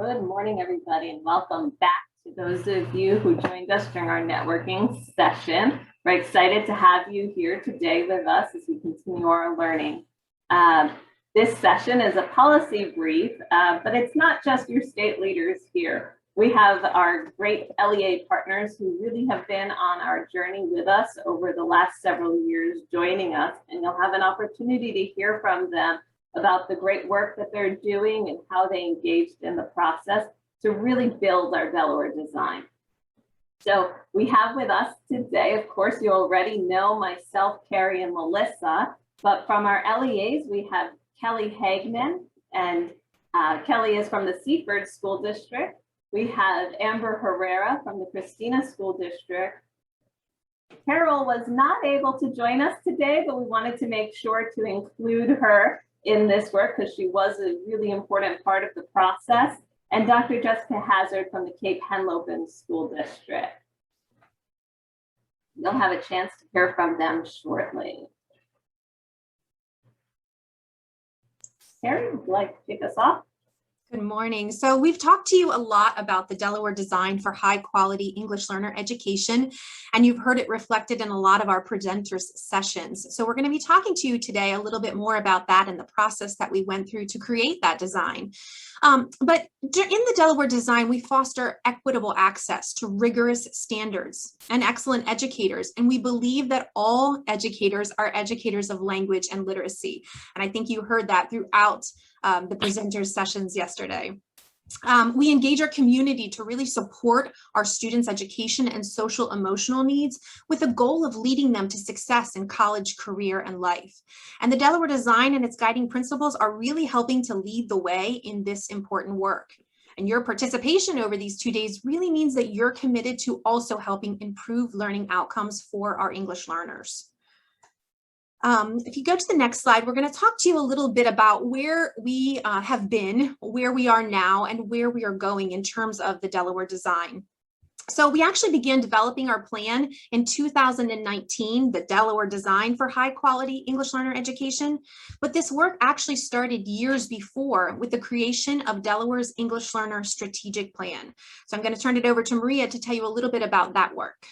Good morning, everybody, and welcome back to those of you who joined us during our networking session. We're excited to have you here today with us as we continue our learning. This session is a policy brief, but it's not just your state leaders here. We have our great LEA partners who really have been on our journey with us over the last several years, joining us, and you'll have an opportunity to hear from them about the great work that they're doing and how they engaged in the process to really build our DELaware design. So we have with us today, of course, you already know myself, Cary, and Melissa, but from our LEAs, we have Kelly Hageman, and Kelly is from the Seaford School District. We have Amber Herrera from the Christina School District. Carol was not able to join us today, but we wanted to make sure to include her in this work because she was a really important part of the process, and Dr. Jessica Hazzard from the Cape Henlopen School District. You'll have a chance to hear from them shortly. Cary, would you like to kick us off? Good morning. So we've talked to you a lot about the DELaware design for high quality English learner education, and you've heard it reflected in a lot of our presenters sessions. So we're going to be talking to you today a little bit more about that and the process that we went through to create that design. But in the DELaware design, we foster equitable access to rigorous standards and excellent educators. And we believe that all educators are educators of language and literacy. And I think you heard that throughout the presenters sessions yesterday. We engage our community to really support our students' education and social emotional needs with the goal of leading them to success in college, career, and life. And the DELaware design and its guiding principles are really helping to lead the way in this important work. And your participation over these 2 days really means that you're committed to also helping improve learning outcomes for our English learners. If you go to the next slide, we're going to talk to you a little bit about where we have been, where we are now, and where we are going in terms of the DELaware design. So we actually began developing our plan in 2019, the DELaware design for high quality English learner education. But this work actually started years before with the creation of DELaware's English learner strategic plan. So I'm going to turn it over to Maria to tell you a little bit about that work.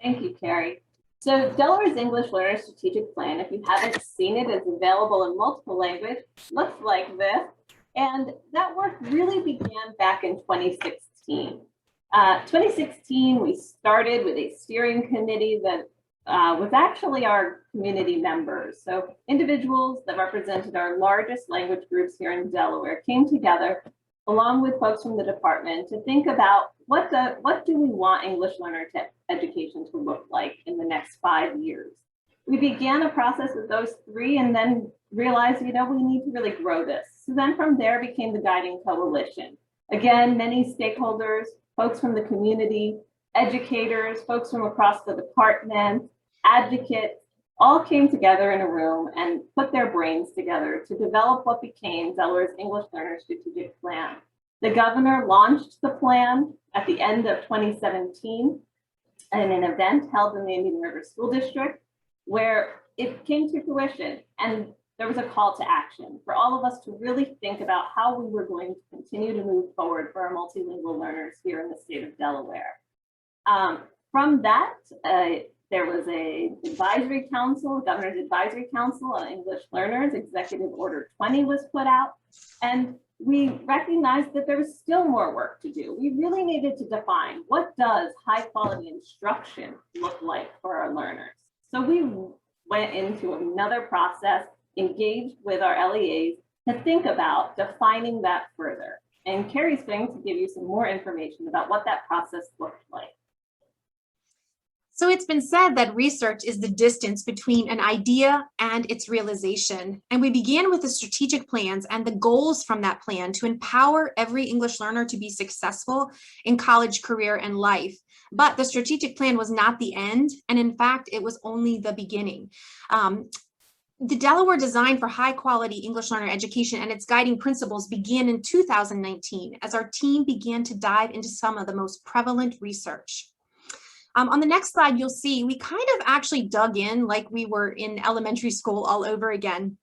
Thank you, Cary. So DELaware's English Learner Strategic Plan, if you haven't seen it, is available in multiple languages, looks like this. And that work really began back in 2016. 2016, we started with a steering committee that was actually our community members. So individuals that represented our largest language groups here in Delaware came together along with folks from the department to think about what do we want English learner education to look like in the next 5 years. We began a process with those three and then realized, we need to really grow this. So then from there became the guiding coalition. Again, many stakeholders, folks from the community, educators, folks from across the department, advocates, all came together in a room and put their brains together to develop what became DELaware's English Learner Strategic Plan. The governor launched the plan at the end of 2017 in an event held in the Indian River School District, where it came to fruition. And there was a call to action for all of us to really think about how we were going to continue to move forward for our multilingual learners here in the state of Delaware. From that, there was an advisory council, Governor's Advisory Council on English Learners, Executive Order 20 was put out, and we recognized that there was still more work to do. We really needed to define what does high quality instruction look like for our learners. So we went into another process, engaged with our LEAs to think about defining that further. And Cary's going to give you some more information about what that process looked like. So it's been said that research is the distance between an idea and its realization. And we began with the strategic plans and the goals from that plan to empower every English learner to be successful in college, career, and life. But the strategic plan was not the end. And in fact, it was only the beginning. The DELaware design for high quality English learner education and its guiding principles began in 2019 as our team began to dive into some of the most prevalent research. On the next slide, you'll see we kind of actually dug in like we were in elementary school all over again.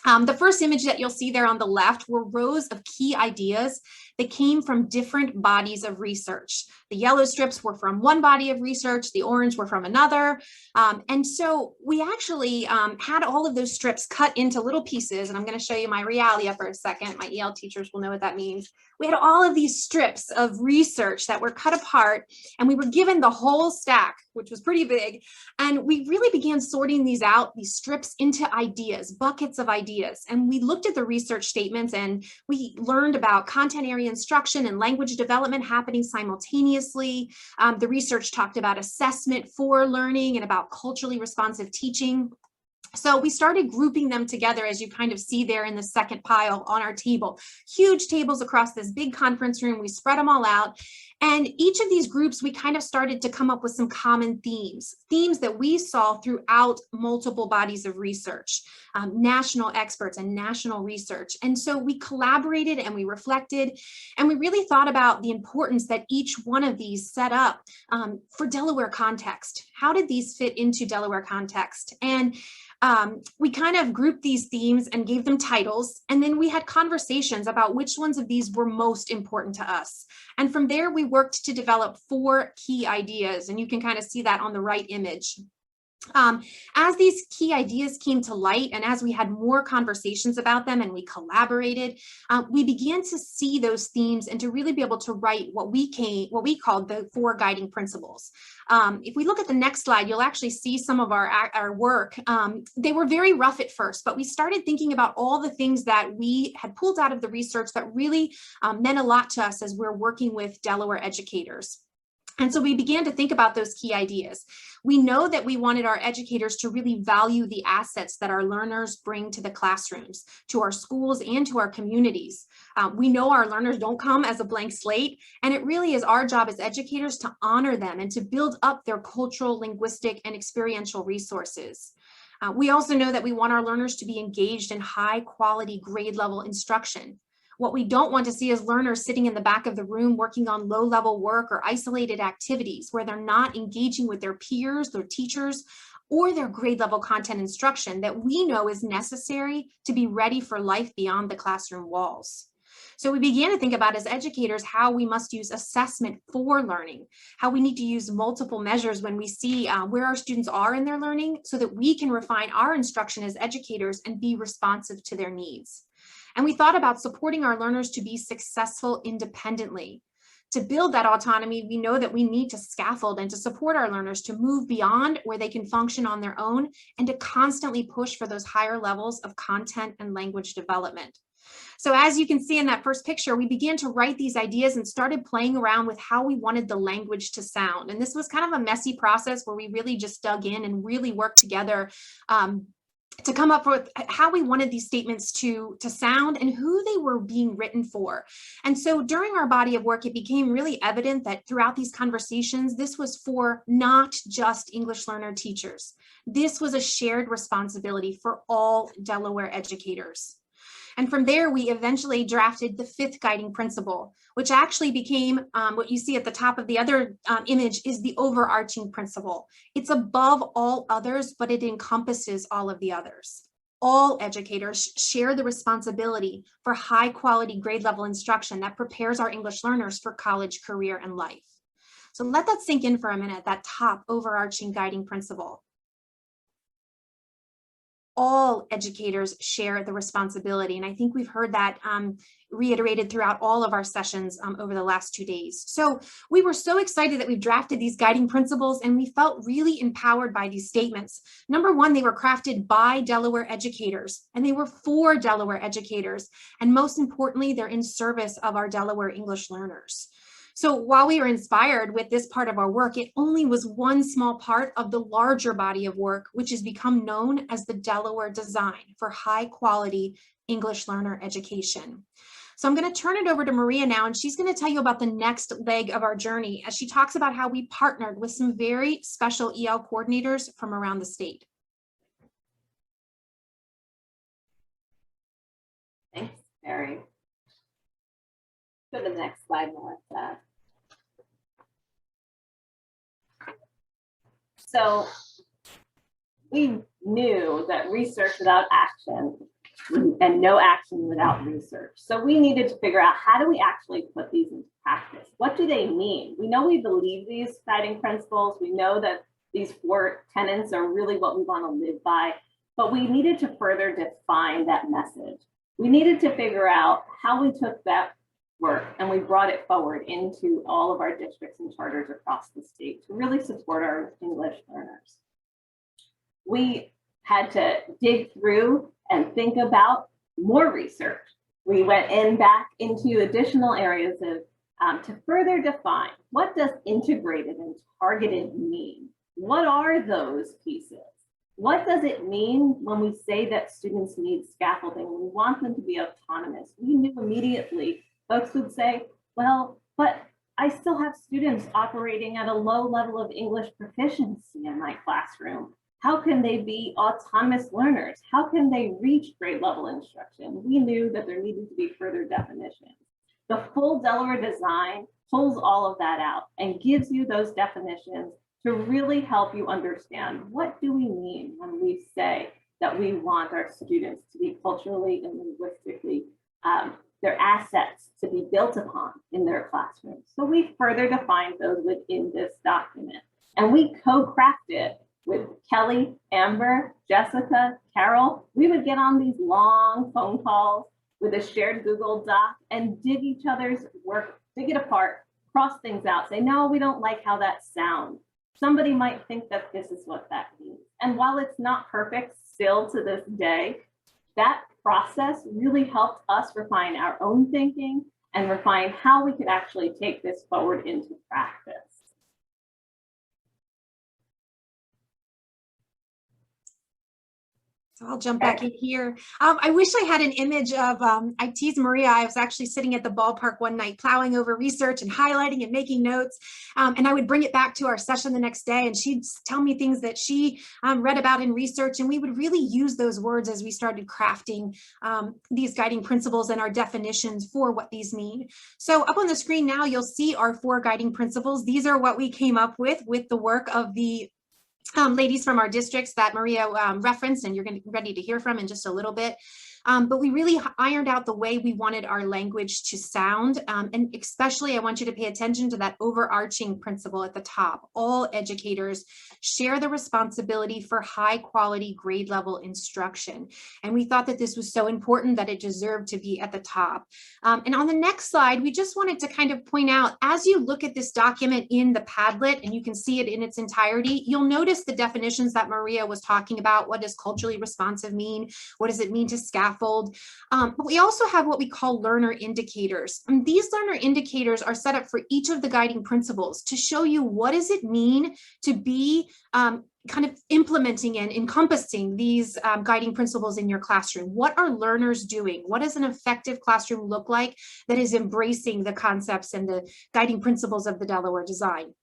The first image that you'll see there on the left were rows of key ideas that came from different bodies of research. The yellow strips were from one body of research, the orange were from another. And so we actually had all of those strips cut into little pieces. And I'm going to show you my realia for a second. My EL teachers will know what that means. We had all of these strips of research that were cut apart, and we were given the whole stack, which was pretty big. And we really began sorting these out, these strips, into ideas, buckets of ideas. And we looked at the research statements, and we learned about content area instruction and language development happening simultaneously. The research talked about assessment for learning and about culturally responsive teaching. So we started grouping them together, as you kind of see there in the second pile on our table. Huge tables across this big conference room. We spread them all out. And each of these groups, we kind of started to come up with some common themes that we saw throughout multiple bodies of research, national experts and national research. And so we collaborated and we reflected, and we really thought about the importance that each one of these set up for Delaware context. How did these fit into Delaware context? And we kind of grouped these themes and gave them titles, and then we had conversations about which ones of these were most important to us. And from there, we worked to develop 4 key ideas, and you can kind of see that on the right image. As these key ideas came to light, and as we had more conversations about them and we collaborated, we began to see those themes and to really be able to write what we called the 4 guiding principles. If we look at the next slide, you'll actually see some of our work. They were very rough at first, but we started thinking about all the things that we had pulled out of the research that really meant a lot to us as we're working with Delaware educators. And so we began to think about those key ideas. We know that we wanted our educators to really value the assets that our learners bring to the classrooms, to our schools, and to our communities. We know our learners don't come as a blank slate, and it really is our job as educators to honor them and to build up their cultural, linguistic, and experiential resources. We also know that we want our learners to be engaged in high quality grade level instruction. What we don't want to see is learners sitting in the back of the room working on low-level work or isolated activities where they're not engaging with their peers, their teachers, or their grade-level content instruction that we know is necessary to be ready for life beyond the classroom walls. So we began to think about, as educators, how we must use assessment for learning, how we need to use multiple measures when we see where our students are in their learning so that we can refine our instruction as educators and be responsive to their needs. And we thought about supporting our learners to be successful independently. To build that autonomy, we know that we need to scaffold and to support our learners to move beyond where they can function on their own and to constantly push for those higher levels of content and language development. So as you can see in that first picture, we began to write these ideas and started playing around with how we wanted the language to sound. And this was kind of a messy process where we really just dug in and really worked together to come up with how we wanted these statements to sound and who they were being written for. And so during our body of work, it became really evident that throughout these conversations, this was for not just English learner teachers. This was a shared responsibility for all Delaware educators. And from there, we eventually drafted the 5th guiding principle, which actually became what you see at the top of the other image is the overarching principle. It's above all others, but it encompasses all of the others. All educators share the responsibility for high quality grade level instruction that prepares our English learners for college, career, and life. So let that sink in for a minute, that top overarching guiding principle. All educators share the responsibility. And I think we've heard that reiterated throughout all of our sessions over the last 2 days. So we were so excited that we've drafted these guiding principles, and we felt really empowered by these statements. Number one, they were crafted by Delaware educators, and they were for Delaware educators. And most importantly, they're in service of our Delaware English learners. So while we were inspired with this part of our work, it only was one small part of the larger body of work, which has become known as the Delaware Design for High Quality English Learner Education. So I'm going to turn it over to Maria now, and she's going to tell you about the next leg of our journey as she talks about how we partnered with some very special EL coordinators from around the state. Thanks, Cary. Go to the next slide, Melissa. So we knew that research without action and no action without research. So we needed to figure out, how do we actually put these into practice? What do they mean? We know we believe these guiding principles. We know that these 4 tenets are really what we want to live by, but we needed to further define that message. We needed to figure out how we took that work and we brought it forward into all of our districts and charters across the state to really support our English learners. We had to dig through and think about more research. We went back into additional areas of to further define, what does integrated and targeted mean? What are those pieces? What does it mean when we say that students need scaffolding? We want them to be autonomous. We knew immediately folks would say, well, but I still have students operating at a low level of English proficiency in my classroom. How can they be autonomous learners? How can they reach grade level instruction? We knew that there needed to be further definitions. The full DELaware design pulls all of that out and gives you those definitions to really help you understand, what do we mean when we say that we want our students to be culturally and linguistically, their assets to be built upon in their classrooms. So we further defined those within this document, and we co-crafted with Kelly, Amber, Jessica, Carol. We would get on these long phone calls with a shared Google Doc and dig each other's work, dig it apart, cross things out, say, no, we don't like how that sounds. Somebody might think that this is what that means. And while it's not perfect still to this day, that process really helped us refine our own thinking and refine how we could actually take this forward into practice. So I'll jump back in here. I wish I had an image of, I teased Maria, I was actually sitting at the ballpark one night, plowing over research and highlighting and making notes. And I would bring it back to our session the next day, and she'd tell me things that she read about in research. And we would really use those words as we started crafting these guiding principles and our definitions for what these mean. So up on the screen now, you'll see our 4 guiding principles. These are what we came up with the work of the ladies from our districts that Maria referenced, and you're going to be ready to hear from in just a little bit. But we really ironed out the way we wanted our language to sound. And especially, I want you to pay attention to that overarching principle at the top. All educators share the responsibility for high quality grade level instruction. And we thought that this was so important that it deserved to be at the top. And on the next slide, we just wanted to kind of point out, as you look at this document in the Padlet, and you can see it in its entirety, you'll notice the definitions that Maria was talking about. What does culturally responsive mean? What does it mean to scaffold? But we also have what we call learner indicators. And these learner indicators are set up for each of the guiding principles to show you, what does it mean to be kind of implementing and encompassing these guiding principles in your classroom. What are learners doing? What does an effective classroom look like that is embracing the concepts and the guiding principles of the DELaware design?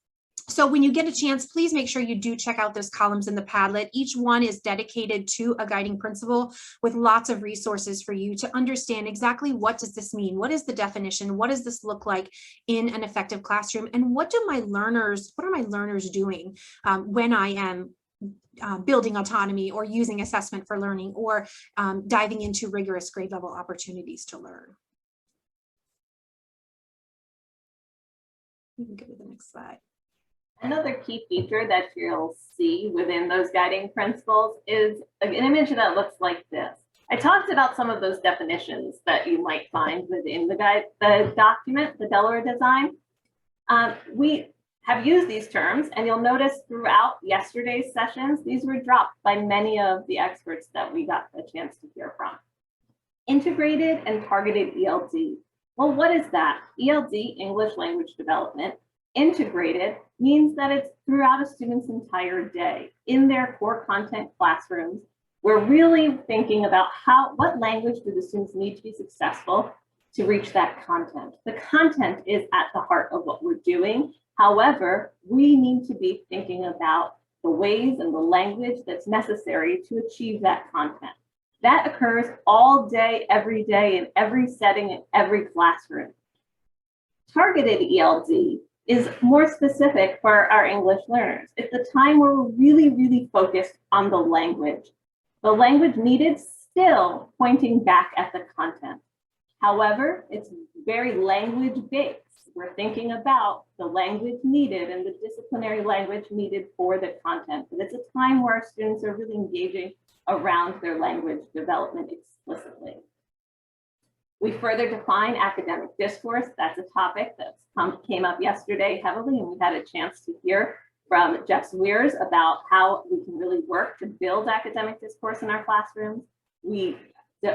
So when you get a chance, please make sure you do check out those columns in the Padlet. Each one is dedicated to a guiding principle with lots of resources for you to understand exactly, what does this mean? What is the definition? What does this look like in an effective classroom? And what are my learners doing when I am building autonomy or using assessment for learning or diving into rigorous grade level opportunities to learn? We can go to the next slide. Another key feature that you'll see within those guiding principles is an image that looks like this. I talked about some of those definitions that you might find within the document, the DELaware design. We have used these terms, and you'll notice throughout yesterday's sessions, these were dropped by many of the experts that we got a chance to hear from. Integrated and targeted ELD. Well, what is that? ELD, English Language Development. Integrated means that it's throughout a student's entire day in their core content classrooms. We're really thinking about what language do the students need to be successful to reach that content. The content is at the heart of what we're doing. However, we need to be thinking about the ways and the language that's necessary to achieve that content. That occurs all day, in every setting, in every classroom. Targeted ELD is more specific for our English learners. It's a time where we're really, really focused on the language. The language needed still pointing back at the content. However, it's very language-based. We're thinking about the language needed and the disciplinary language needed for the content. But it's a time where our students are really engaging around their language development explicitly. We further define academic discourse. That's a topic that came up yesterday heavily, and we had a chance to hear from Jeff Weirs about how we can really work to build academic discourse in our classrooms. We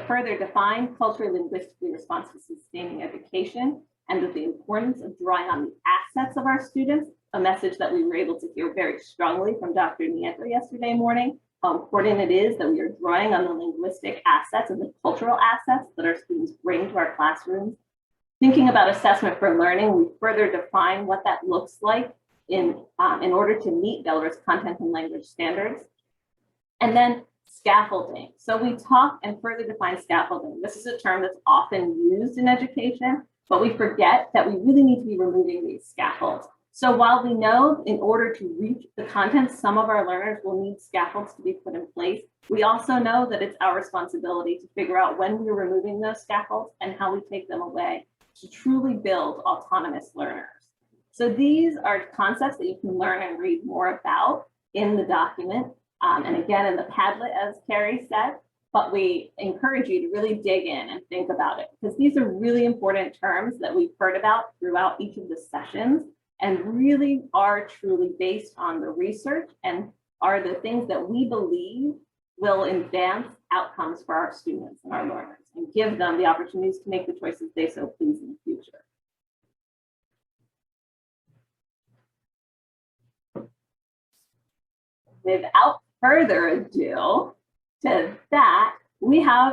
further define culturally linguistically responsive sustaining education and the importance of drawing on the assets of our students, a message that we were able to hear very strongly from Dr. Nieto yesterday morning, how important it is that we are drawing on the linguistic assets and the cultural assets that our students bring to our classrooms. Thinking about assessment for learning, we further define what that looks like in order to meet Delaware's content and language standards. And then scaffolding. So we talk and further define scaffolding. This is a term that's often used in education, but we forget that we really need to be removing these scaffolds. So while we know in order to reach the content, some of our learners will need scaffolds to be put in place, we also know that it's our responsibility to figure out when we're removing those scaffolds and how we take them away to truly build autonomous learners. So these are concepts that you can learn and read more about in the document. And again, in the Padlet, as Cary said, but we encourage you to really dig in and think about it, because these are really important terms that we've heard about throughout each of the sessions and really are truly based on the research and are the things that we believe will advance outcomes for our students and our learners and give them the opportunities to make the choices they so please in the future. Without further ado to that, we have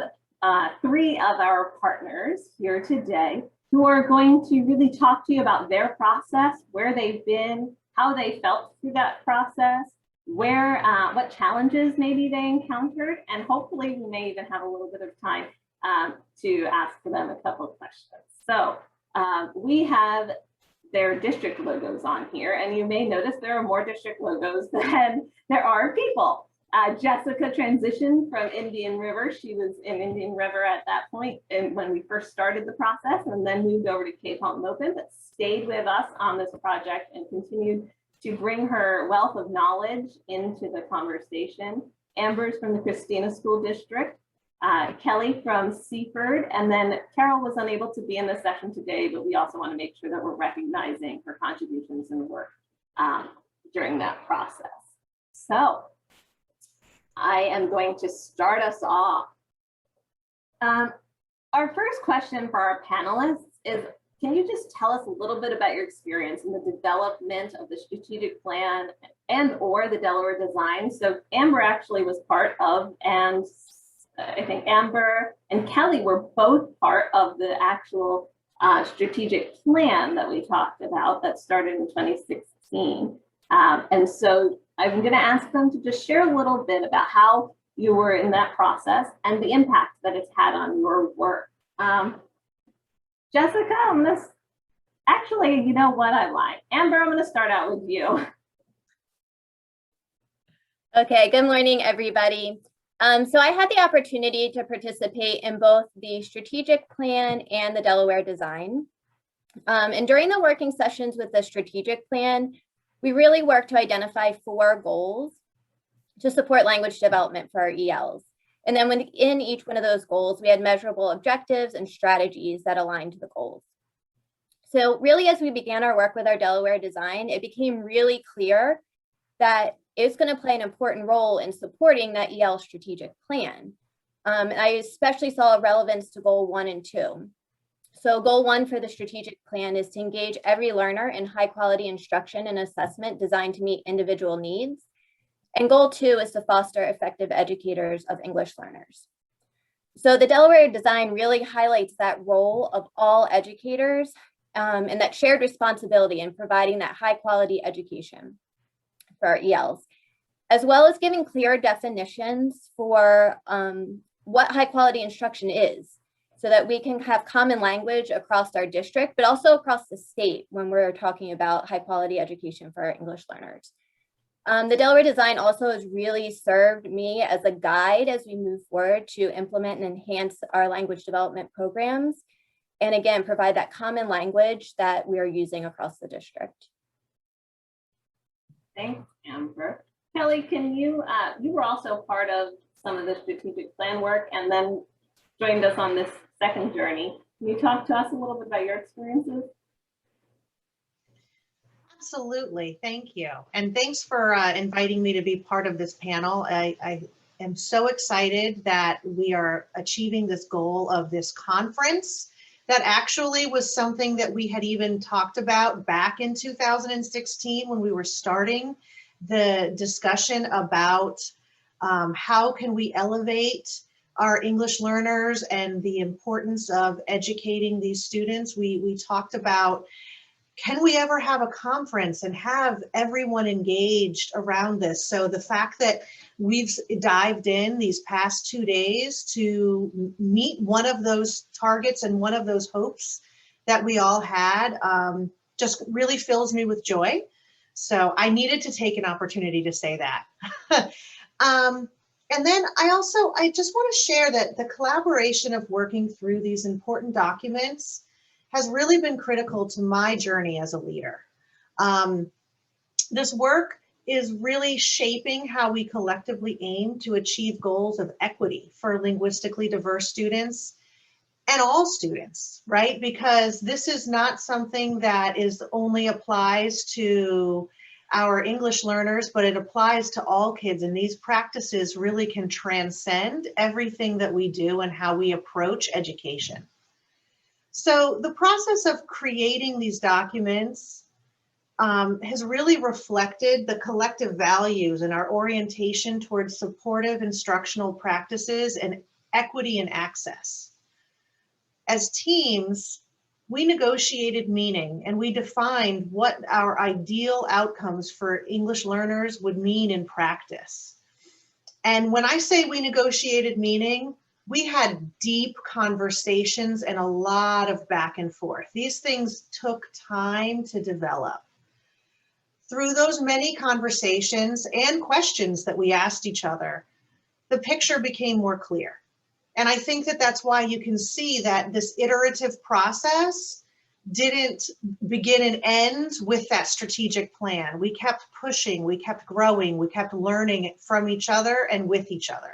3 of our partners here today who are going to really talk to you about their process, where they've been, how they felt through that process, where what challenges maybe they encountered, and hopefully we may even have a little bit of time to ask them a couple of questions. So we have their district logos on here, and you may notice there are more district logos than there are people. Jessica transitioned from Indian River. She was in Indian River at that point and when we first started the process, and then moved over to Cape Henlopen, but stayed with us on this project and continued to bring her wealth of knowledge into the conversation. Amber's from the Christina School District, Kelly from Seaford, and then Carol was unable to be in the session today, but we also want to make sure that we're recognizing her contributions and work during that process. So I am going to start us off. Our first question for our panelists is, can you just tell us a little bit about your experience in the development of the strategic plan and or the Delaware design? So Amber actually was part of, and I think Amber and Kelly were both part of the actual strategic plan that we talked about that started in 2016. And so I'm going to ask them to just share a little bit about how you were in that process and the impact that it's had on your work. Jessica, I'm going to, actually, you know what, I lied. Amber, I'm going to start out with you. Okay, good morning, everybody. So I had the opportunity to participate in both the strategic plan and the Delaware design. And during the working sessions with the strategic plan, we really worked to identify 4 goals to support language development for our ELs. And then within each one of those goals, we had measurable objectives and strategies that aligned to the goals. So really, as we began our work with our Delaware design, it became really clear that it's going to play an important role in supporting that EL strategic plan. And I especially saw a relevance to goal 1 and 2. So goal 1 for the strategic plan is to engage every learner in high quality instruction and assessment designed to meet individual needs. And goal 2 is to foster effective educators of English learners. So the Delaware design really highlights that role of all educators and that shared responsibility in providing that high quality education for our ELs, as well as giving clear definitions for what high quality instruction is, so that we can have common language across our district, but also across the state when we're talking about high quality education for our English learners. The Delaware design also has really served me as a guide as we move forward to implement and enhance our language development programs. And again, provide that common language that we are using across the district. Thanks, Amber. Kelly, can you were also part of some of the strategic plan work and then joined us on this second journey. Can you talk to us a little bit about your experiences? Absolutely, thank you. And thanks for inviting me to be part of this panel. I am so excited that we are achieving this goal of this conference. That actually was something that we had even talked about back in 2016 when we were starting the discussion about how can we elevate our English learners and the importance of educating these students. We talked about, can we ever have a conference and have everyone engaged around this? So the fact that we've dived in these past 2 days to meet one of those targets and one of those hopes that we all had just really fills me with joy. So I needed to take an opportunity to say that. And then I just want to share that the collaboration of working through these important documents has really been critical to my journey as a leader. This work is really shaping how we collectively aim to achieve goals of equity for linguistically diverse students and all students, right? Because this is not something that only applies to our English learners, but it applies to all kids. And these practices really can transcend everything that we do and how we approach education. So the process of creating these documents has really reflected the collective values and our orientation towards supportive instructional practices and equity and access. As teams, we negotiated meaning and we defined what our ideal outcomes for English learners would mean in practice. And when I say we negotiated meaning, we had deep conversations and a lot of back and forth. These things took time to develop. Through those many conversations and questions that we asked each other, the picture became more clear. And I think that that's why you can see that this iterative process didn't begin and end with that strategic plan. We kept pushing, we kept growing, we kept learning from each other and with each other.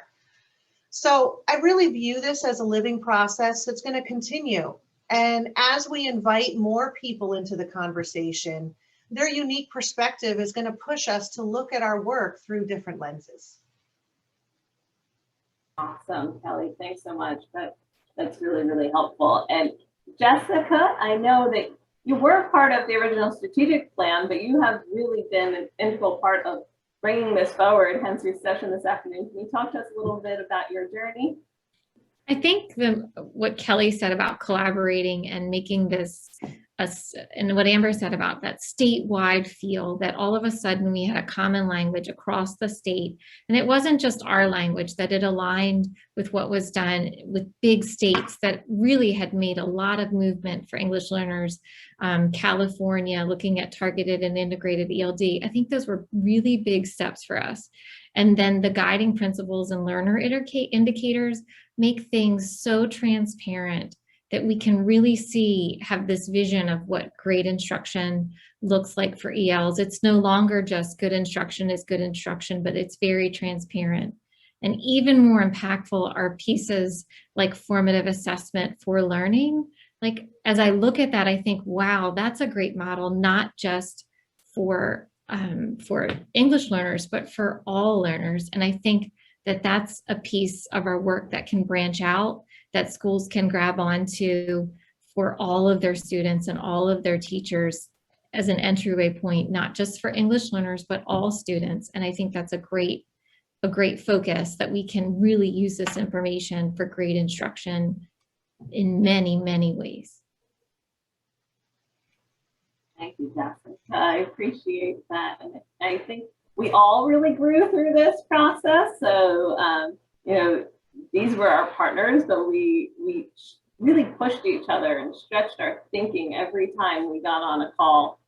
So I really view this as a living process that's going to continue. And as we invite more people into the conversation, their unique perspective is going to push us to look at our work through different lenses. Awesome, Kelly. Thanks so much. That's really, really helpful. And Jessica, I know that you were part of the original strategic plan, but you have really been an integral part of bringing this forward, hence your session this afternoon. Can you talk to us a little bit about your journey? I think what Kelly said about collaborating and making this, and what Amber said about that statewide feel, that all of a sudden we had a common language across the state. And it wasn't just our language, that it aligned with what was done with big states that really had made a lot of movement for English learners. California, looking at targeted and integrated ELD. I think those were really big steps for us. And then the guiding principles and learner indicators make things so transparent that we can really have this vision of what great instruction looks like for ELs. It's no longer just good instruction is good instruction, but it's very transparent. And even more impactful are pieces like formative assessment for learning. Like, as I look at that, I think, wow, that's a great model, not just for English learners, but for all learners. And I think that that's a piece of our work that can branch out, that schools can grab onto for all of their students and all of their teachers as an entryway point, not just for English learners, but all students. And I think that's a great focus, that we can really use this information for great instruction in many, many ways. Thank you, Jessica. I appreciate that. And I think we all really grew through this process. So, you know, these were our partners, but we really pushed each other and stretched our thinking every time we got on a call.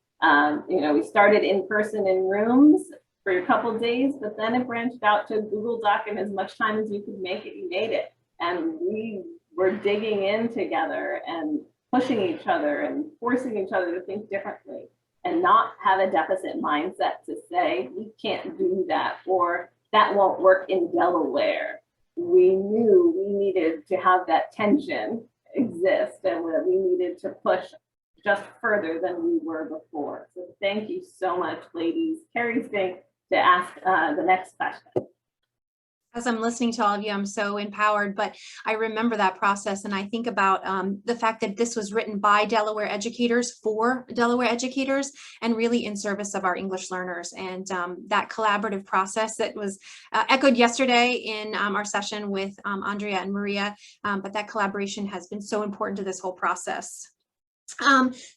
You know, we started in person in rooms for a couple days, but then it branched out to Google Doc, and as much time as you could make it, you made it. And we were digging in together and pushing each other and forcing each other to think differently and not have a deficit mindset to say, we can't do that, or that won't work in DELaware. We knew we needed to have that tension exist and that we needed to push just further than we were before. So thank you so much, ladies. Cary's going to ask the next question. As I'm listening to all of you, I'm so empowered, but I remember that process and I think about the fact that this was written by DELaware educators for DELaware educators and really in service of our English learners. And that collaborative process that was echoed yesterday in our session with Andrea and Maria, but that collaboration has been so important to this whole process.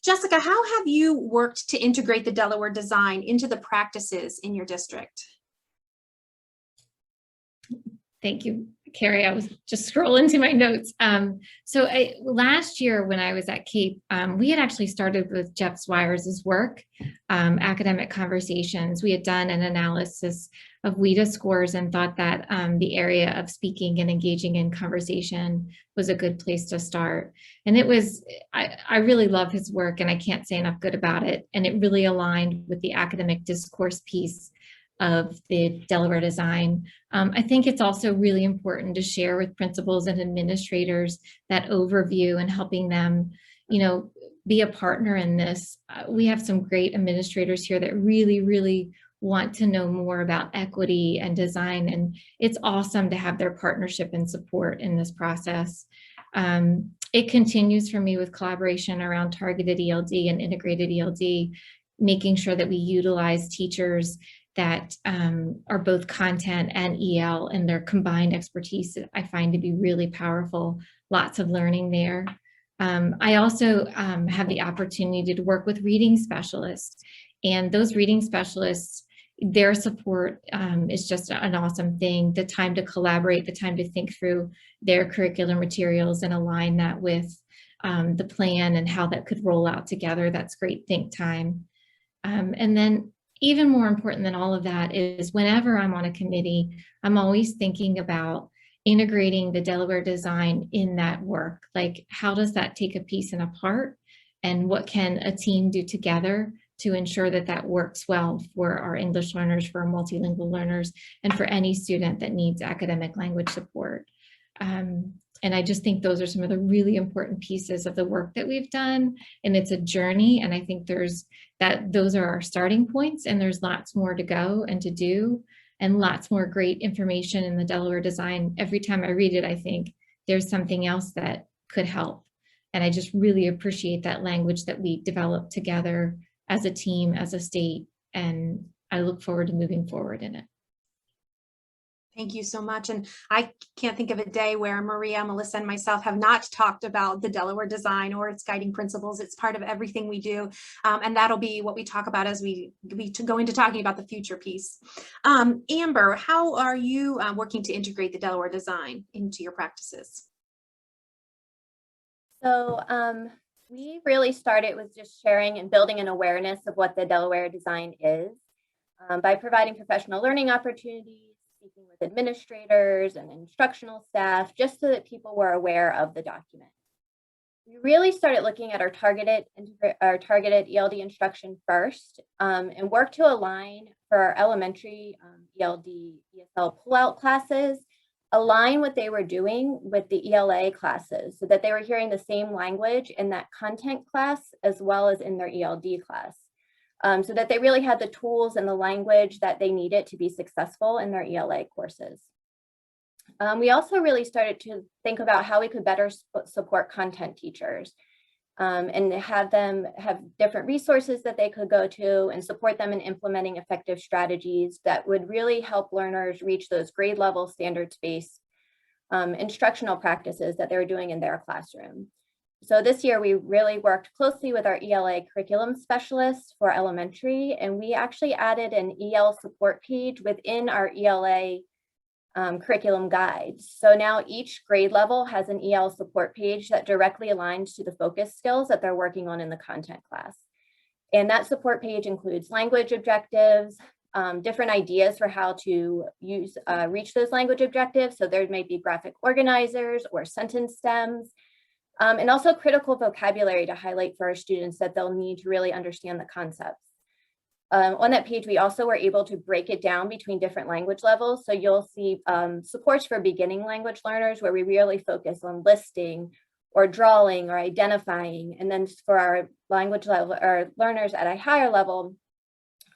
Jessica, how have you worked to integrate the DELaware design into the practices in your district? Thank you, Cary. I was just scrolling to my notes. Last year when I was at Cape, we had actually started with Jeff Swires' work, academic conversations. We had done an analysis of WIDA scores and thought that the area of speaking and engaging in conversation was a good place to start. And it was, I really love his work and I can't say enough good about it. And it really aligned with the academic discourse piece of the DELaware design. I think it's also really important to share with principals and administrators that overview and helping them, be a partner in this. We have some great administrators here that really want to know more about equity and design, and it's awesome to have their partnership and support in this process. It continues for me with collaboration around targeted ELD and integrated ELD, making sure that we utilize teachers that are both content and EL, and their combined expertise I find to be really powerful. Lots of learning there. I also have the opportunity to work with reading specialists, and those reading specialists, their support is just an awesome thing. The time to collaborate, the time to think through their curriculum materials and align that with the plan and how that could roll out together. That's great think time. And then even more important than all of that is whenever I'm on a committee, I'm always thinking about integrating the DELaware design in that work. Like, how does that take a piece and a part? And what can a team do together to ensure that that works well for our English learners, for our multilingual learners, and for any student that needs academic language support. And I just think those are some of the really important pieces of the work that we've done. And it's a journey. And I think those are our starting points, and there's lots more to go and to do, and lots more great information in the DELaware design. Every time I read it, I think there's something else that could help. And I just really appreciate that language that we developed together as a team, as a state, and I look forward to moving forward in it. Thank you so much. And I can't think of a day where Maria, Melissa, and myself have not talked about the DELaware design or its guiding principles. It's part of everything we do. And that'll be what we talk about as we go into talking about the future piece. Amber, how are you working to integrate the DELaware design into your practices? So we really started with just sharing and building an awareness of what the DELaware design is by providing professional learning opportunities, speaking with administrators and instructional staff, just so that people were aware of the document. We really started looking at our targeted ELD instruction first, and worked to align for our elementary ELD ESL pullout classes, align what they were doing with the ELA classes so that they were hearing the same language in that content class as well as in their ELD class. So that they really had the tools and the language that they needed to be successful in their ELA courses. We also really started to think about how we could better support content teachers and have them have different resources that they could go to and support them in implementing effective strategies that would really help learners reach those grade level standards-based instructional practices that they were doing in their classroom. So this year we really worked closely with our ELA curriculum specialists for elementary, and we actually added an EL support page within our ELA curriculum guides. So now each grade level has an EL support page that directly aligns to the focus skills that they're working on in the content class. And that support page includes language objectives, different ideas for how to reach those language objectives. So there might be graphic organizers or sentence stems, and also critical vocabulary to highlight for our students that they'll need to really understand the concepts. On that page, we also were able to break it down between different language levels. So you'll see supports for beginning language learners where we really focus on listing or drawing or identifying. And then for our language level or learners at a higher level,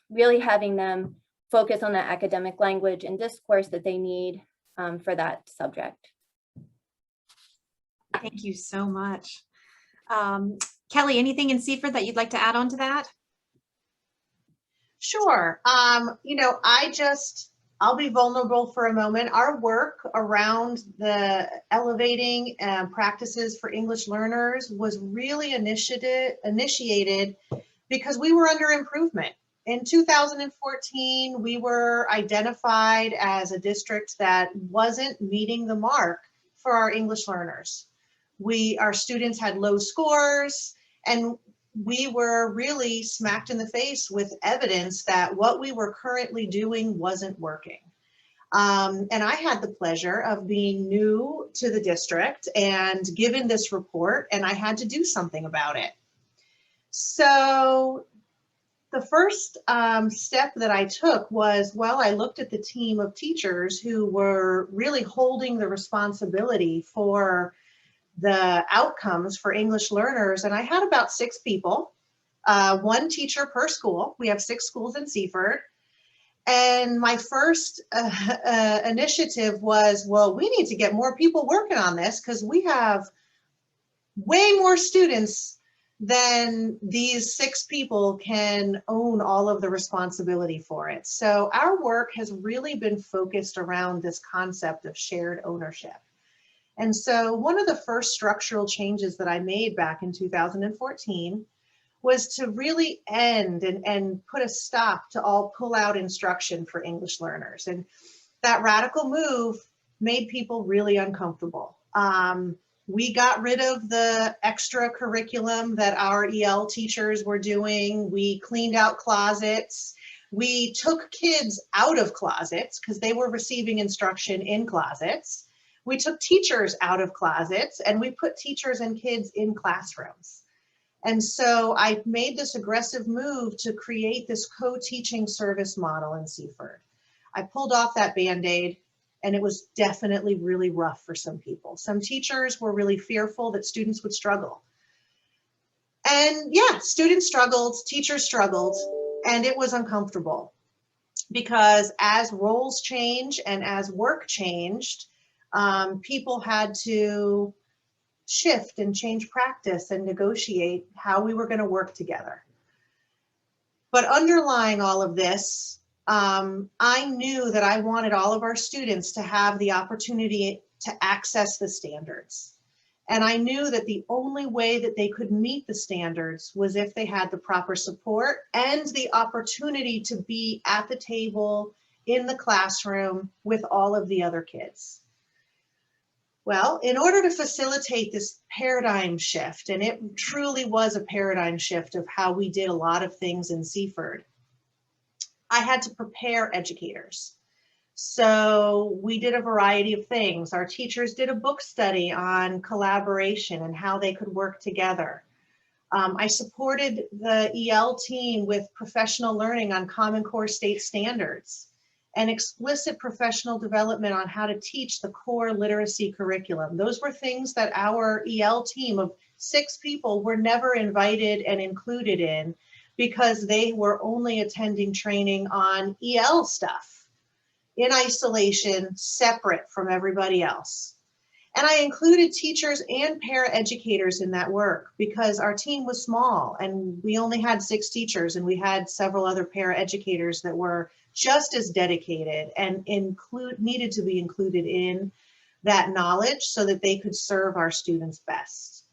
really having them focus on the academic language and discourse that they need for that subject. Thank you so much. Kelly, anything in Seaford that you'd like to add on to that? Sure. You know, I'll be vulnerable for a moment. Our work around the elevating practices for English learners was really initiated because we were under improvement. In 2014, we were identified as a district that wasn't meeting the mark for our English learners. Our students had low scores, and we were really smacked in the face with evidence that what we were currently doing wasn't working. And I had the pleasure of being new to the district and given this report, and I had to do something about it. So the first step that I took was, well, I looked at the team of teachers who were really holding the responsibility for the outcomes for English learners. And I had about 6 people, 1 teacher per school. We have 6 schools in Seaford. And my first initiative was, well, we need to get more people working on this because we have way more students than these 6 people can own all of the responsibility for it. So our work has really been focused around this concept of shared ownership. And so one of the first structural changes that I made back in 2014 was to really end and put a stop to all pull-out instruction for English learners. And that radical move made people really uncomfortable. We got rid of the extra curriculum that our EL teachers were doing. We cleaned out closets. We took kids out of closets because they were receiving instruction in closets. We took teachers out of closets and we put teachers and kids in classrooms. And so I made this aggressive move to create this co-teaching service model in Seaford. I pulled off that Band-Aid and it was definitely really rough for some people. Some teachers were really fearful that students would struggle. And yeah, students struggled, teachers struggled, and it was uncomfortable because as roles change and as work changed, people had to shift and change practice and negotiate how we were going to work together. But underlying all of this, I knew that I wanted all of our students to have the opportunity to access the standards. And I knew that the only way that they could meet the standards was if they had the proper support and the opportunity to be at the table in the classroom with all of the other kids. Well, in order to facilitate this paradigm shift, and it truly was a paradigm shift of how we did a lot of things in Seaford, I had to prepare educators. So we did a variety of things. Our teachers did a book study on collaboration and how they could work together. I supported the EL team with professional learning on Common Core state standards and explicit professional development on how to teach the core literacy curriculum. Those were things that our EL team of 6 people were never invited and included in because they were only attending training on EL stuff in isolation, separate from everybody else. And I included teachers and paraeducators in that work because our team was small and we only had 6 teachers and we had several other paraeducators that were just as dedicated and needed to be included in that knowledge so that they could serve our students best.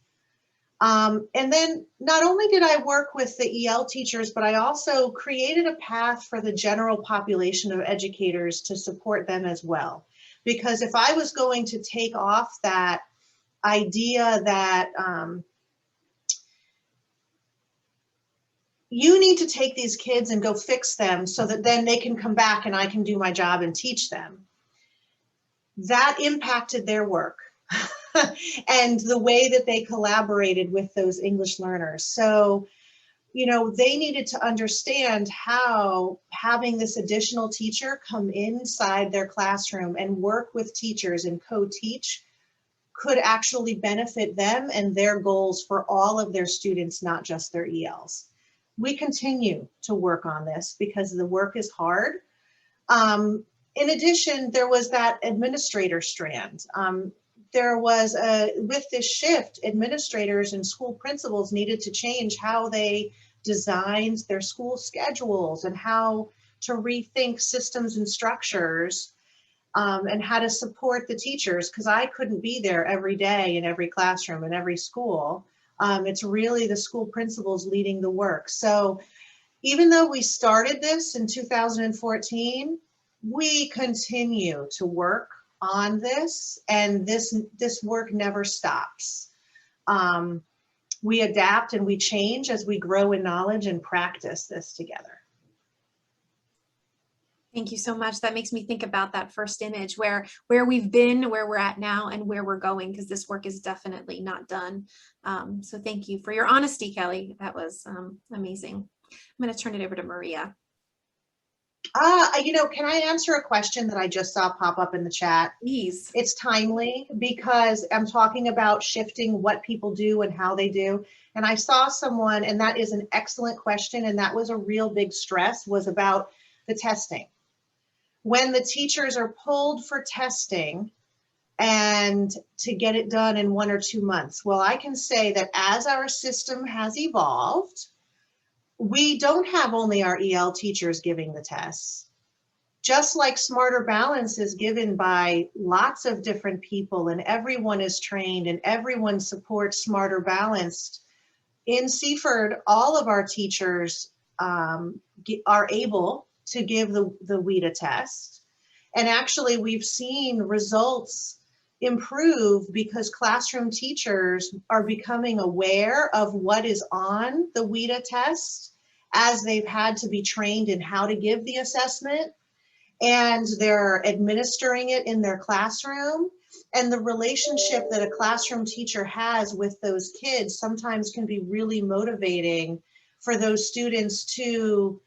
And then not only did I work with the EL teachers, but I also created a path for the general population of educators to support them as well. Because if I was going to take off that idea that you need to take these kids and go fix them so that then they can come back and I can do my job and teach them. That impacted their work and the way that they collaborated with those English learners. So, you know, they needed to understand how having this additional teacher come inside their classroom and work with teachers and co-teach could actually benefit them and their goals for all of their students, not just their ELs. We continue to work on this because the work is hard. In addition, there was that administrator strand. There was with this shift, administrators and school principals needed to change how they designed their school schedules and how to rethink systems and structures, and how to support the teachers, because I couldn't be there every day in every classroom in every school. It's really the school principals leading the work. So even though we started this in 2014, we continue to work on this, and this work never stops. We adapt and we change as we grow in knowledge and practice this together. Thank you so much. That makes me think about that first image where we've been, where we're at now, and where we're going, because this work is definitely not done. So thank you for your honesty, Kelly. That was amazing. I'm going to turn it over to Maria. You know, can I answer a question that I just saw pop up in the chat? Please. It's timely because I'm talking about shifting what people do and how they do. And I saw someone, and that is an excellent question, and that was a real big stress, was about the testing. When the teachers are pulled for testing and to get it done in 1 or 2 months. Well, I can say that as our system has evolved, we don't have only our EL teachers giving the tests. Just like Smarter Balance is given by lots of different people and everyone is trained and everyone supports Smarter Balanced, in Seaford, all of our teachers are able to give the WIDA test. And actually we've seen results improve because classroom teachers are becoming aware of what is on the WIDA test as they've had to be trained in how to give the assessment, and they're administering it in their classroom. And the relationship that a classroom teacher has with those kids sometimes can be really motivating for those students to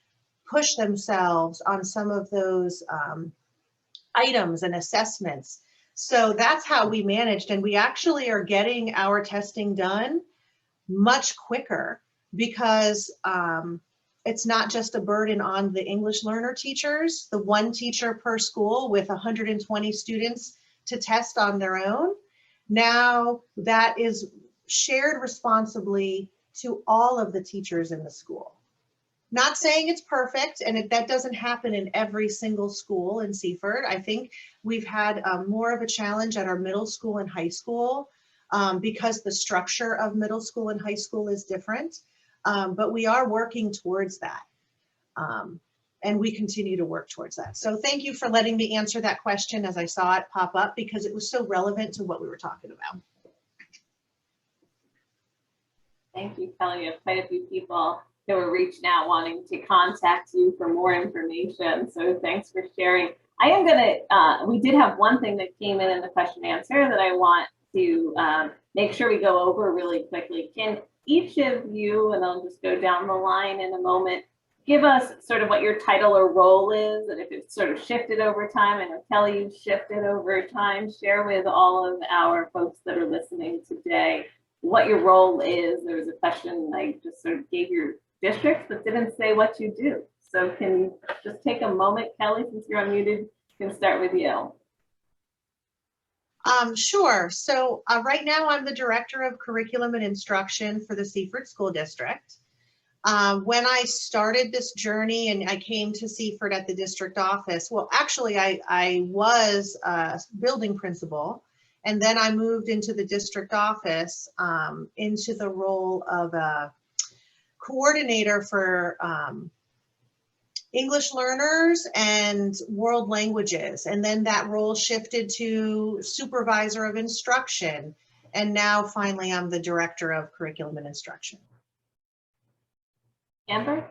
push themselves on some of those items and assessments. So that's how we managed, and we actually are getting our testing done much quicker because it's not just a burden on the English learner teachers, the one teacher per school with 120 students to test on their own. Now that is shared responsibly to all of the teachers in the school. Not saying it's perfect, and that doesn't happen in every single school in Seaford. I think we've had more of a challenge at our middle school and high school because the structure of middle school and high school is different, but we are working towards that. And we continue to work towards that. So thank you for letting me answer that question as I saw it pop up, because it was so relevant to what we were talking about. Thank you, Kelly. You have quite a few people that were reaching out wanting to contact you for more information. So thanks for sharing. I am gonna, we did have one thing that came in the question and answer that I want to make sure we go over really quickly. Can each of you, and I'll just go down the line in a moment, give us sort of what your title or role is, and if it's sort of shifted over time. I know Kelly, you've shifted over time. Share with all of our folks that are listening today what your role is. There was a question I just sort of gave your district, but didn't say what you do. So can you just take a moment, Kelly, since you're unmuted, can start with you. Sure. So right now I'm the Director of Curriculum and Instruction for the Seaford School District. When I started this journey and I came to Seaford at the district office, well, actually I was a building principal, and then I moved into the district office into the role of a coordinator for English learners and world languages. And then that role shifted to supervisor of instruction. And now finally I'm the Director of Curriculum and Instruction. Amber?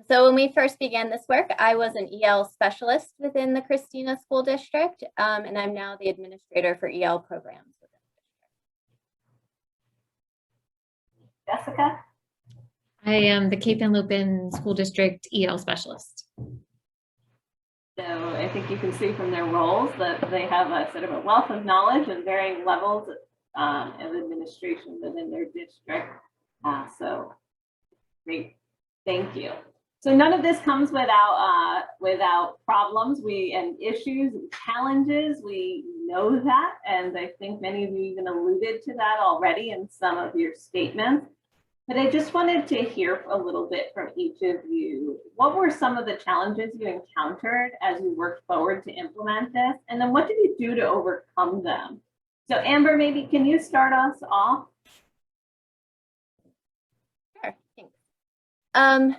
So when we first began this work, I was an EL specialist within the Christina School District, and I'm now the administrator for EL programs. Jessica? I am the Cape Henlopen School District EL specialist. So I think you can see from their roles that they have a sort of a wealth of knowledge and varying levels of administration within their district. So great, thank you. So none of this comes without problems and issues and challenges. We know that, and I think many of you even alluded to that already in some of your statements. But I just wanted to hear a little bit from each of you. What were some of the challenges you encountered as you worked forward to implement this? And then what did you do to overcome them? So Amber, maybe can you start us off? Sure, thanks.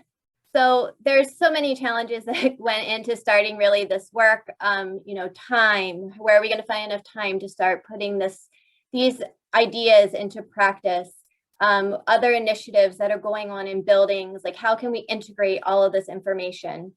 So there's so many challenges that went into starting really this work. Time, where are we going to find enough time to start putting these ideas into practice? Other initiatives that are going on in buildings, like how can we integrate all of this information?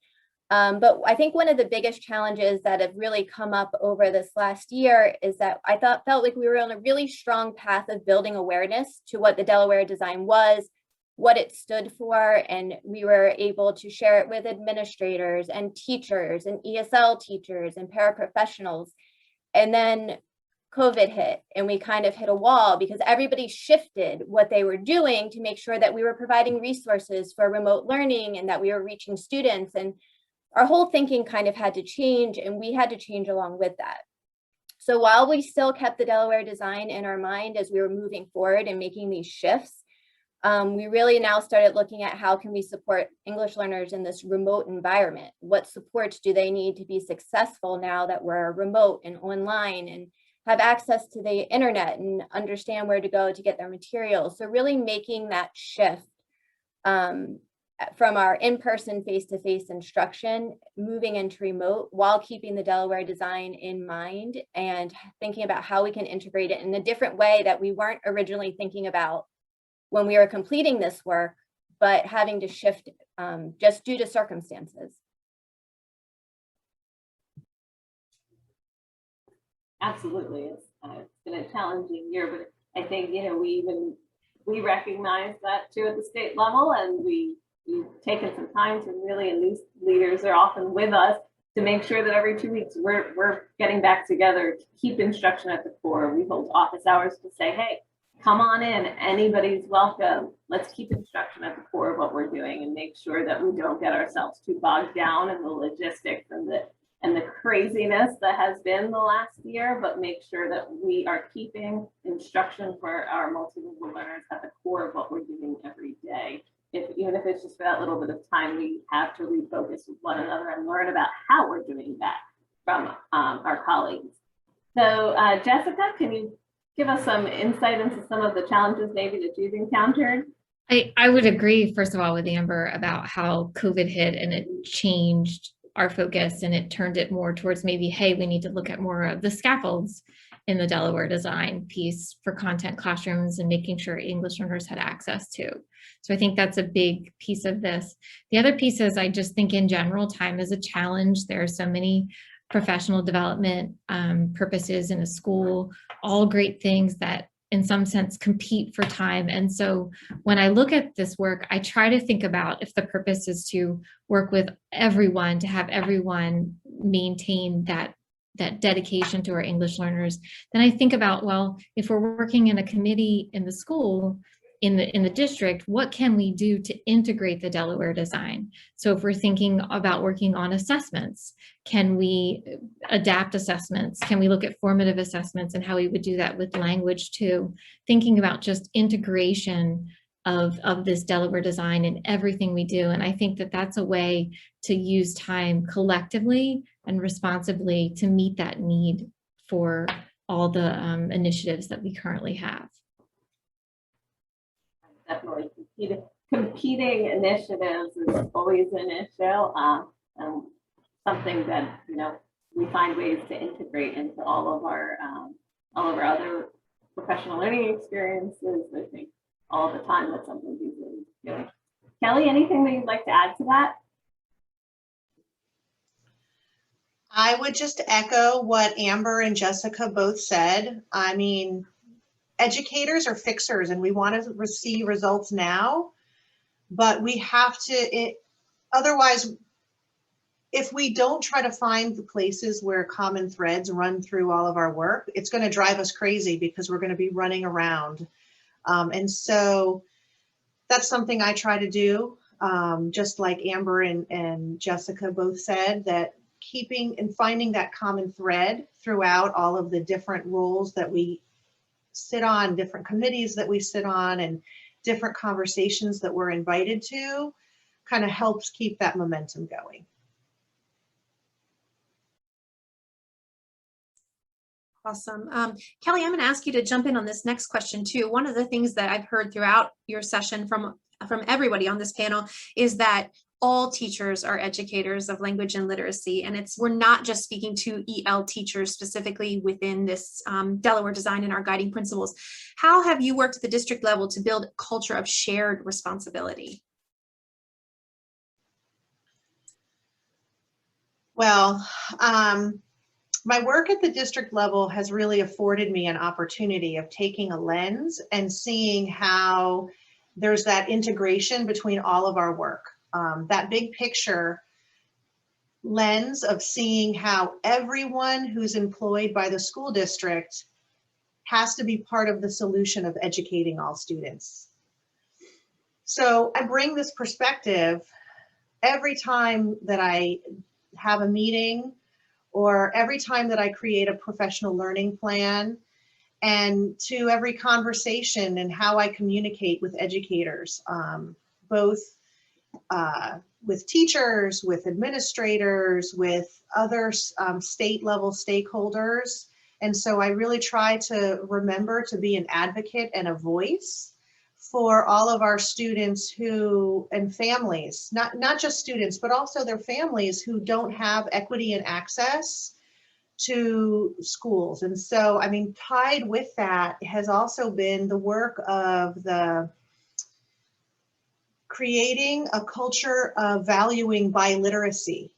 But I think one of the biggest challenges that have really come up over this last year is that I felt like we were on a really strong path of building awareness to what the DELaware design was, what it stood for, and we were able to share it with administrators and teachers and ESL teachers and paraprofessionals. And then COVID hit and we kind of hit a wall because everybody shifted what they were doing to make sure that we were providing resources for remote learning and that we were reaching students. And our whole thinking kind of had to change, and we had to change along with that. So while we still kept the DELaware design in our mind as we were moving forward and making these shifts, we really now started looking at how can we support English learners in this remote environment? What supports do they need to be successful now that we're remote and online and have access to the internet and understand where to go to get their materials? So really making that shift from our in-person face-to-face instruction, moving into remote while keeping the DELaware design in mind and thinking about how we can integrate it in a different way that we weren't originally thinking about when we were completing this work, but having to shift just due to circumstances. Absolutely, it's been a challenging year, but I think we recognize that too at the state level, and we've taken some time to really, and these leaders are often with us to make sure that every 2 weeks we're getting back together to keep instruction at the core. We hold office hours to say, hey, come on in, anybody's welcome. Let's keep instruction at the core of what we're doing and make sure that we don't get ourselves too bogged down in the logistics and the craziness that has been the last year, but make sure that we are keeping instruction for our multilingual learners at the core of what we're doing every day. Even if it's just for that little bit of time, we have to refocus with one another and learn about how we're doing that from our colleagues. So Jessica, can you give us some insight into some of the challenges maybe that you've encountered? I would agree, first of all, with Amber about how COVID hit and it changed our focus and it turned it more towards maybe, hey, we need to look at more of the scaffolds in the DELaware design piece for content classrooms and making sure English learners had access to. So I think that's a big piece of this. The other piece is I just think in general, time is a challenge. There are so many professional development purposes in a school, all great things that in some sense compete for time. And so when I look at this work, I try to think about if the purpose is to work with everyone, to have everyone maintain that dedication to our English learners, then I think about, well, if we're working in a committee in the school, in the district, what can we do to integrate the DELaware design? So if we're thinking about working on assessments, can we adapt assessments? Can we look at formative assessments and how we would do that with language too? Thinking about just integration of this DELaware design in everything we do. And I think that that's a way to use time collectively and responsibly to meet that need for all the initiatives that we currently have. Definitely competing initiatives is always an issue, and something that we find ways to integrate into all of our other professional learning experiences. I think all the time. That's something he's really doing. Kelly, anything that you'd like to add to that? I would just echo what Amber and Jessica both said. I mean, educators are fixers and we want to see results now, but we have to, otherwise, if we don't try to find the places where common threads run through all of our work, it's going to drive us crazy because we're going to be running around. And so that's something I try to do, just like Amber and Jessica both said, that keeping and finding that common thread throughout all of the different roles that we sit on, different committees that we sit on, and different conversations that we're invited to, kind of helps keep that momentum going. Awesome. Kelly, I'm going to ask you to jump in on this next question too. One of the things that I've heard throughout your session from everybody on this panel is that all teachers are educators of language and literacy. And we're not just speaking to EL teachers specifically within this DELaware design and our guiding principles. How have you worked at the district level to build a culture of shared responsibility? Well, my work at the district level has really afforded me an opportunity of taking a lens and seeing how there's that integration between all of our work. That big picture lens of seeing how everyone who's employed by the school district has to be part of the solution of educating all students. So I bring this perspective every time that I have a meeting or every time that I create a professional learning plan, and to every conversation and how I communicate with educators, both with teachers, with administrators, with other state level stakeholders. And so I really try to remember to be an advocate and a voice for all of our students and families, not just students, but also their families who don't have equity and access to schools. And so, I mean, tied with that has also been the work of creating a culture of valuing biliteracy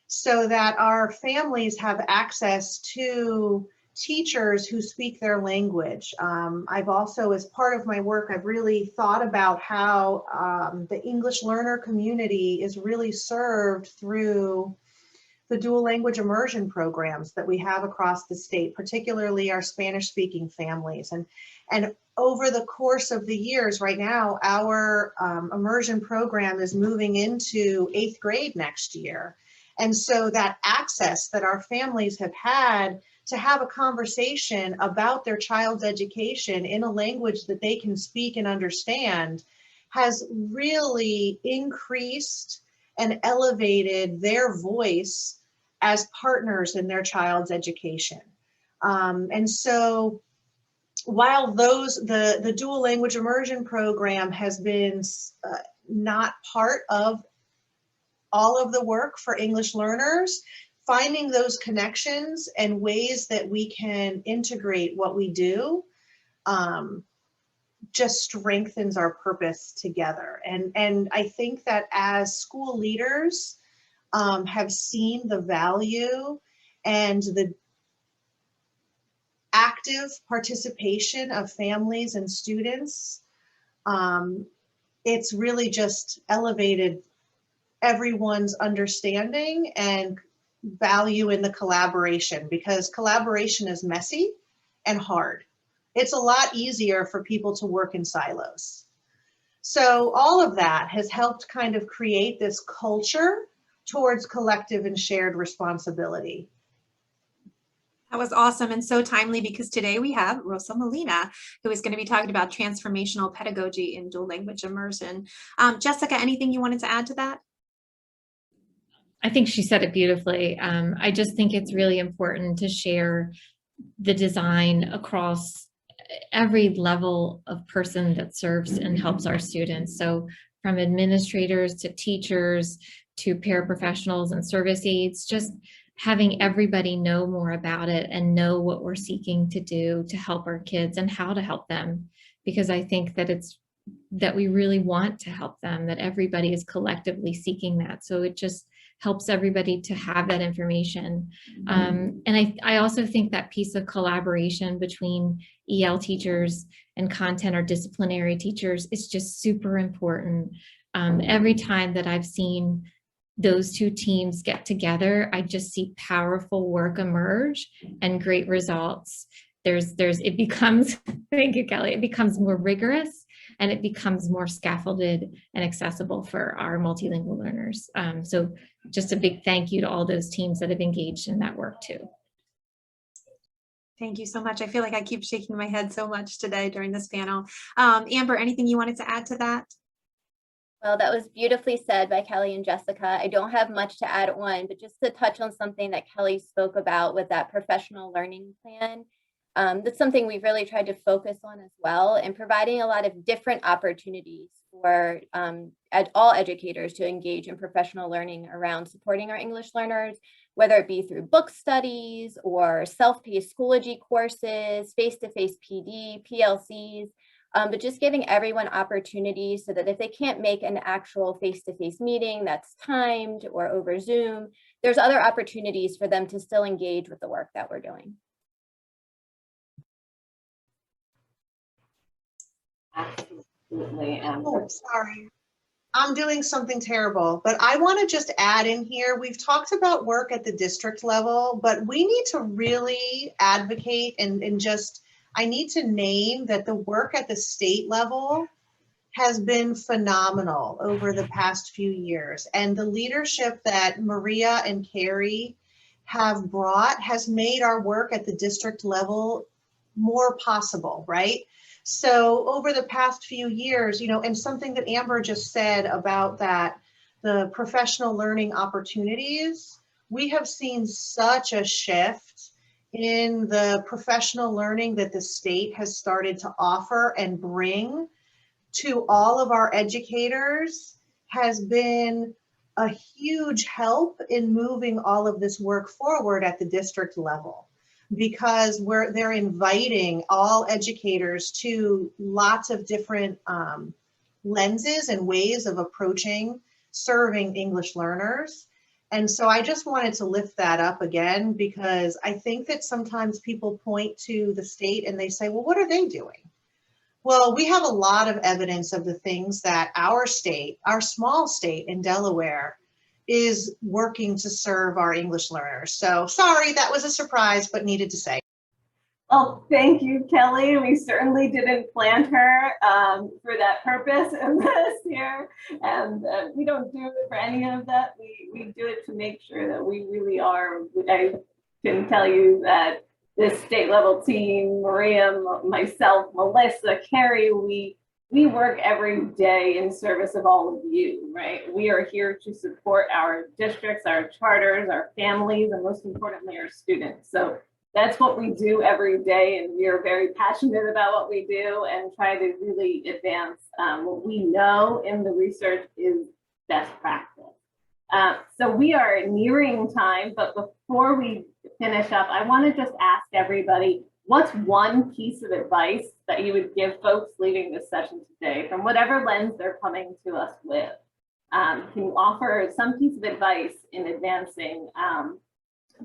so that our families have access to teachers who speak their language. I've also, as part of my work, I've really thought about how the English learner community is really served through the dual language immersion programs that we have across the state, particularly our Spanish speaking families. And over the course of the years, right now, our immersion program is moving into 8th grade next year. And so that access that our families have had to have a conversation about their child's education in a language that they can speak and understand has really increased and elevated their voice as partners in their child's education. And so while the dual language immersion program has been not part of all of the work for English learners, finding those connections and ways that we can integrate what we do just strengthens our purpose together. And I think that as school leaders have seen the value and the active participation of families and students, it's really just elevated everyone's understanding and value in the collaboration, because collaboration is messy and hard. It's a lot easier for people to work in silos. So all of that has helped kind of create this culture towards collective and shared responsibility. That was awesome and so timely, because today we have Rosa Molina, who is going to be talking about transformational pedagogy in dual language immersion. Jessica, anything you wanted to add to that? I think she said it beautifully. I just think it's really important to share the design across every level of person that serves and helps our students. So from administrators to teachers to paraprofessionals and service aides, just having everybody know more about it and know what we're seeking to do to help our kids and how to help them. Because I think that it's that we really want to help them, that everybody is collectively seeking that. So it just helps everybody to have that information. And I also think that piece of collaboration between EL teachers and content or disciplinary teachers is just super important. Every time that I've seen those two teams get together, I just see powerful work emerge and great results. It becomes, thank you, Kelly, it becomes more rigorous and it becomes more scaffolded and accessible for our multilingual learners. So just a big thank you to all those teams that have engaged in that work too. Thank you so much. I feel like I keep shaking my head so much today during this panel. Amber, anything you wanted to add to that? Well, that was beautifully said by Kelly and Jessica. I don't have much to add on, but just to touch on something that Kelly spoke about with that professional learning plan. That's something we've really tried to focus on as well, and providing a lot of different opportunities for all educators to engage in professional learning around supporting our English learners, whether it be through book studies or self-paced Schoology courses, face-to-face PD, PLCs, but just giving everyone opportunities so that if they can't make an actual face-to-face meeting that's timed or over Zoom, there's other opportunities for them to still engage with the work that we're doing. Absolutely. Oh, sorry. I'm doing something terrible, but I want to just add in here, we've talked about work at the district level, but we need to really advocate and just, I need to name that the work at the state level has been phenomenal over the past few years. And the leadership that Maria and Cary have brought has made our work at the district level more possible, right? So over the past few years, you know, and something that Amber just said about that, the professional learning opportunities, we have seen such a shift in the professional learning that the state has started to offer and bring to all of our educators has been a huge help in moving all of this work forward at the district level, because they're inviting all educators to lots of different lenses and ways of approaching serving English learners. And so I just wanted to lift that up again, because I think that sometimes people point to the state and they say, well, what are they doing? Well, we have a lot of evidence of the things that our state, our small state in Delaware, is working to serve our English learners. So sorry, that was a surprise, but needed to say. Well, thank you, Kelly. We certainly didn't plant her for that purpose in this year. And we don't do it for any of that. We do it to make sure that we really are. I can tell you that this state level team, Maria, myself, Melissa, Cary, we work every day in service of all of you, right? We are here to support our districts, our charters, our families, and most importantly, our students. So that's what we do every day, and we are very passionate about what we do and try to really advance what we know in the research is best practice. So we are nearing time, but before we finish up, I want to just ask everybody, what's one piece of advice that you would give folks leaving this session today from whatever lens they're coming to us with? Can you offer some piece of advice in advancing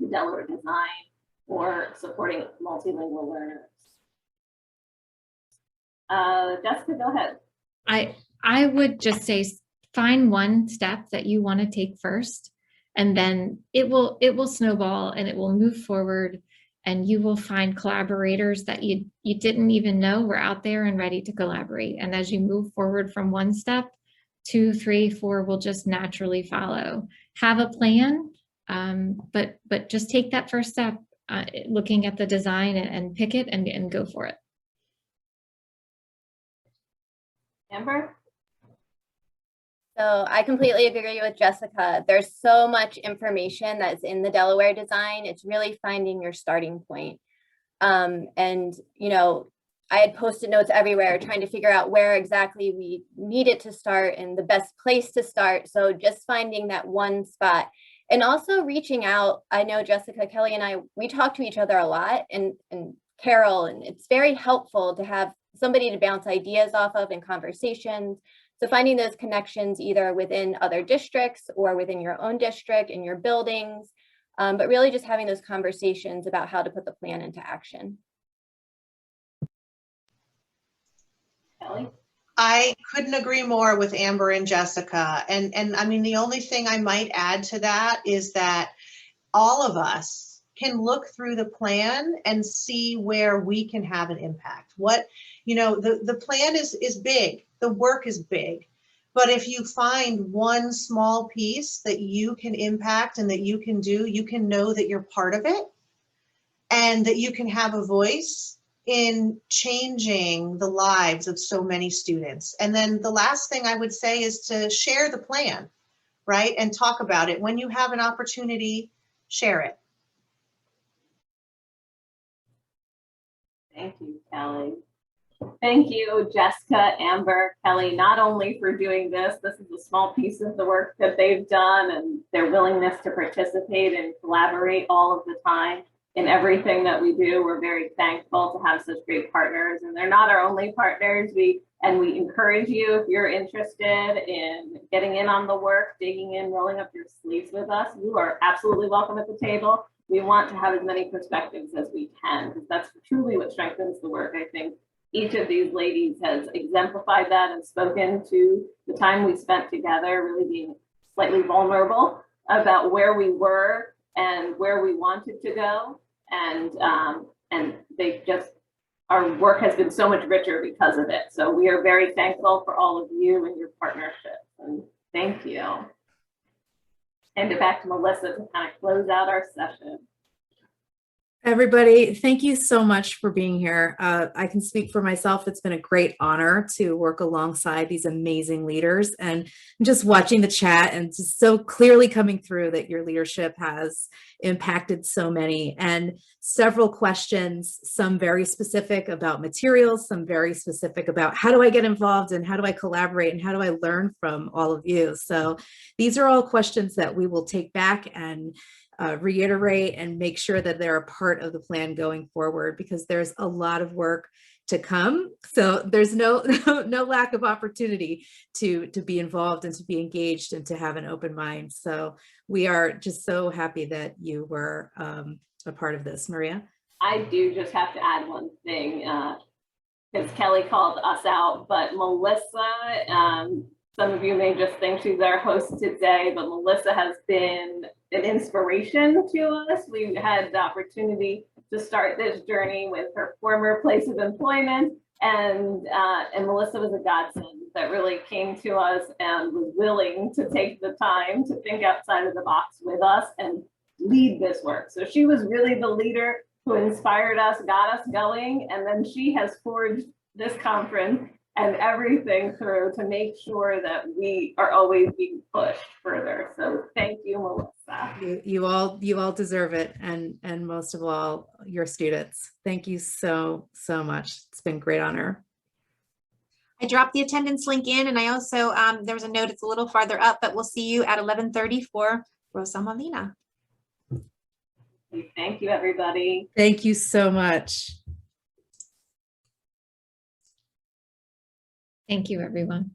the Delaware design or supporting multilingual learners? Jessica, go ahead. I would just say, find one step that you want to take first, and then it will snowball and it will move forward, and you will find collaborators that you didn't even know were out there and ready to collaborate. And as you move forward from one step, 2, 3, 4 will just naturally follow. Have a plan, but just take that first step, looking at the design and pick it and go for it. Amber? So I completely agree with Jessica. There's so much information that's in the Delaware design. It's really finding your starting point. And, you know, I had Post-it notes everywhere trying to figure out where exactly we needed to start and the best place to start. So just finding that one spot and also reaching out. I know Jessica, Kelly, and I, we talk to each other a lot, and Carol, and it's very helpful to have somebody to bounce ideas off of in conversations. So finding those connections either within other districts or within your own district, in your buildings, but really just having those conversations about how to put the plan into action. Kelly? I couldn't agree more with Amber and Jessica. And I mean, the only thing I might add to that is that all of us can look through the plan and see where we can have an impact. What, you know, the plan is big, the work is big. But if you find one small piece that you can impact and that you can do, you can know that you're part of it and that you can have a voice in changing the lives of so many students. And then the last thing I would say is to share the plan, right? And talk about it. When you have an opportunity, share it. Thank you, Kelly. Thank you, Jessica, Amber, Kelly, not only for doing this is a small piece of the work that they've done and their willingness to participate and collaborate all of the time in everything that we do. We're very thankful to have such great partners, and they're not our only partners. We encourage you, if you're interested in getting in on the work, digging in, rolling up your sleeves with us, you are absolutely welcome at the table. We want to have as many perspectives as we can, because that's truly what strengthens the work. I think each of these ladies has exemplified that and spoken to the time we spent together, really being slightly vulnerable about where we were and where we wanted to go. And they just, our work has been so much richer because of it. So we are very thankful for all of you and your partnership. And thank you. Hand it back to Melissa to kind of close out our session. Everybody, thank you so much for being here. I can speak for myself. It's been a great honor to work alongside these amazing leaders, and just watching the chat and just so clearly coming through that your leadership has impacted so many, and several questions, some very specific about materials, some very specific about how do I get involved and how do I collaborate and how do I learn from all of you. So these are all questions that we will take back and reiterate and make sure that they're a part of the plan going forward, because there's a lot of work to come. So there's no lack of opportunity to be involved and to be engaged and to have an open mind. So we are just so happy that you were a part of this. Maria? I do just have to add one thing, because Kelly called us out, but Melissa, some of you may just think she's our host today, but Melissa has been an inspiration to us. We had the opportunity to start this journey with her former place of employment, and Melissa was a godsend that really came to us and was willing to take the time to think outside of the box with us and lead this work. So she was really the leader who inspired us, got us going, and then she has forged this conference and everything through to make sure that we are always being pushed further. So thank you, Melissa. You all deserve it, and most of all, your students. Thank you so much. It's been a great honor. I dropped the attendance link in, and I also, there was a note, it's a little farther up, but we'll see you at 11:30 for Rosa Molina. Thank you, everybody. Thank you so much. Thank you, everyone.